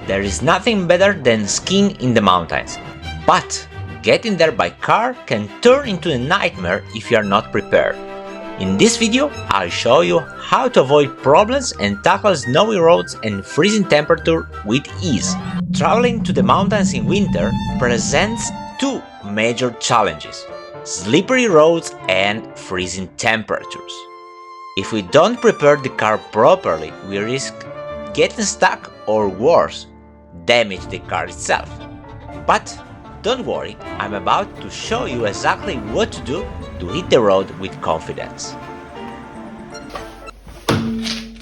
There is nothing better than skiing in the mountains, but getting there by car can turn into a nightmare if you are not prepared. In this video, I'll show you how to avoid problems and tackle snowy roads and freezing temperature with ease. Traveling to the mountains in winter presents two major challenges: slippery roads and freezing temperatures. If we don't prepare the car properly, we risk getting stuck or worse, damage the car itself. But don't worry, I'm about to show you exactly what to do to hit the road with confidence.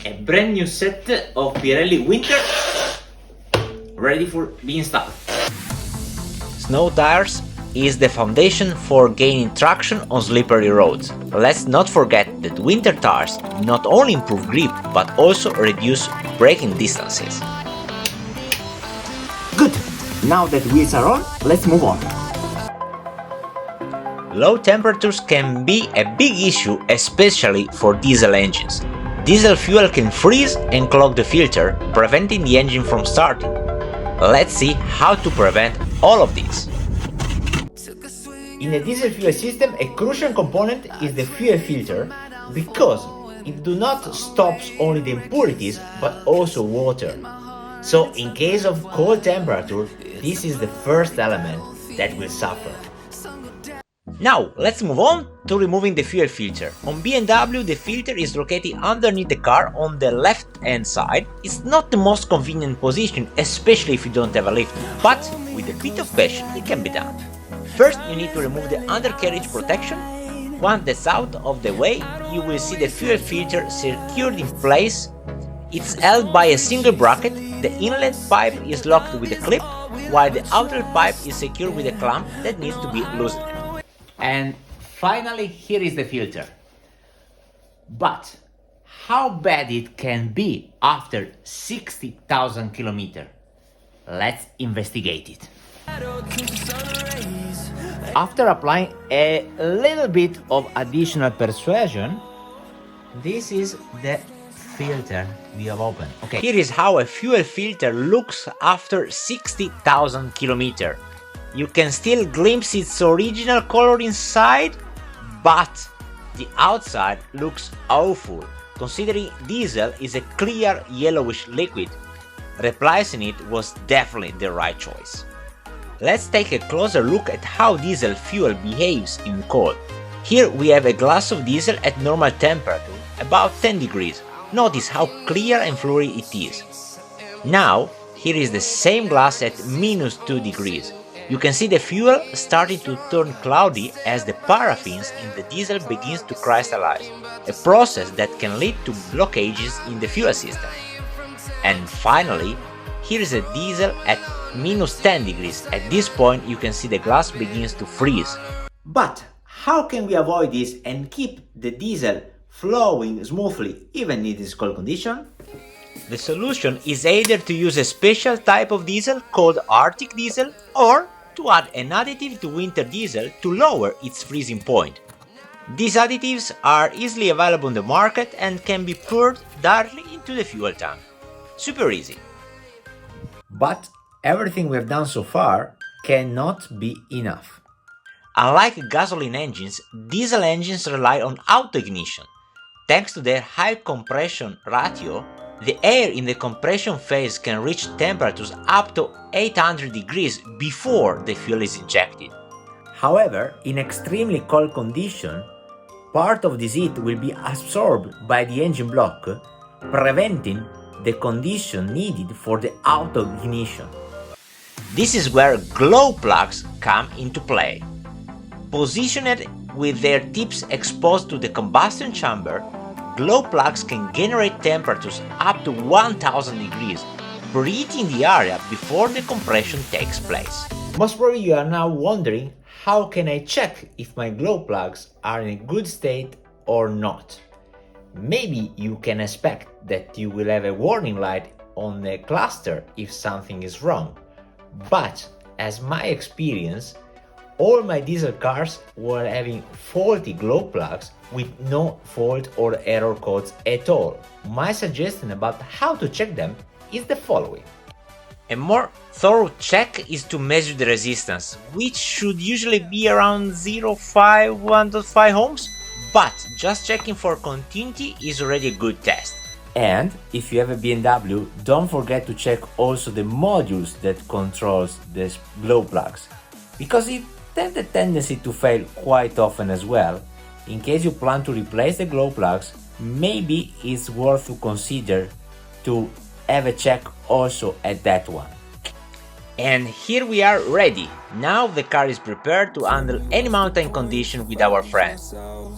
A brand new set of Pirelli Winter ready for being installed. Snow tires is the foundation for gaining traction on slippery roads. Let's not forget that winter tires not only improve grip but also reduce braking distances. Good! Now that wheels are on, let's move on. Low temperatures can be a big issue, especially for diesel engines. Diesel fuel can freeze and clog the filter, preventing the engine from starting. Let's see how to prevent all of this. In a diesel fuel system, a crucial component is the fuel filter because it does not stop only the impurities but also water. So in case of cold temperature, this is the first element that will suffer. Now, let's move on to removing the fuel filter. On BMW, the filter is located underneath the car on the left-hand side. It's not the most convenient position, especially if you don't have a lift, but with a bit of patience, it can be done. First, you need to remove the undercarriage protection. Once that's out of the way, you will see the fuel filter secured in place. It's held by a single bracket. The inlet pipe is locked with a clip, while the outer pipe is secured with a clamp that needs to be loosened. And finally, here is the filter. But how bad it can be after 60,000 kilometers? Let's investigate it. After applying a little bit of additional persuasion, this is the filter we have opened. Okay, here is how a fuel filter looks after 60,000 kilometers. You can still glimpse its original color inside, but the outside looks awful, considering diesel is a clear yellowish liquid. Replacing it was definitely the right choice. Let's take a closer look at how diesel fuel behaves in cold. Here we have a glass of diesel at normal temperature, about 10 degrees. Notice how clear and fluory it is. Now, here is the same glass at -2 degrees. You can see the fuel starting to turn cloudy as the paraffins in the diesel begins to crystallize, a process that can lead to blockages in the fuel system. And finally, here is a diesel at -10 degrees. At this point, you can see the glass begins to freeze. But how can we avoid this and keep the diesel flowing smoothly even in this cold condition? The solution is either to use a special type of diesel called Arctic diesel or to add an additive to winter diesel to lower its freezing point. These additives are easily available on the market and can be poured directly into the fuel tank. Super easy. But everything we have done so far cannot be enough. Unlike gasoline engines, diesel engines rely on auto-ignition. Thanks to their high compression ratio, the air in the compression phase can reach temperatures up to 800 degrees before the fuel is injected. However, in extremely cold conditions, part of this heat will be absorbed by the engine block, preventing the condition needed for the auto-ignition. This is where glow plugs come into play. Positioned with their tips exposed to the combustion chamber, glow plugs can generate temperatures up to 1000 degrees, preheating the area before the compression takes place. Most probably you are now wondering, how can I check if my glow plugs are in a good state or not? Maybe you can expect that you will have a warning light on the cluster if something is wrong. But as my experience, all my diesel cars were having faulty glow plugs with no fault or error codes at all. My suggestion about how to check them is the following. A more thorough check is to measure the resistance, which should usually be around 0.5 1.5 ohms, but just checking for continuity is already a good test. And if you have a BMW, don't forget to check also the modules that controls the glow plugs, because it has the tendency to fail quite often as well. In case you plan to replace the glow plugs, maybe it's worth to consider to have a check also at that one. And here we are ready. Now the car is prepared to handle any mountain condition with our friends.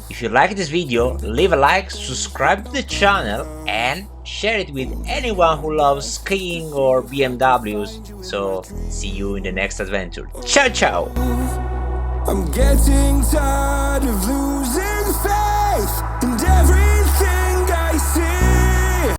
If you like this video, leave a like, subscribe to the channel and share it with anyone who loves skiing or BMWs. So see you in the next adventure. Ciao ciao! I'm getting tired of losing faith.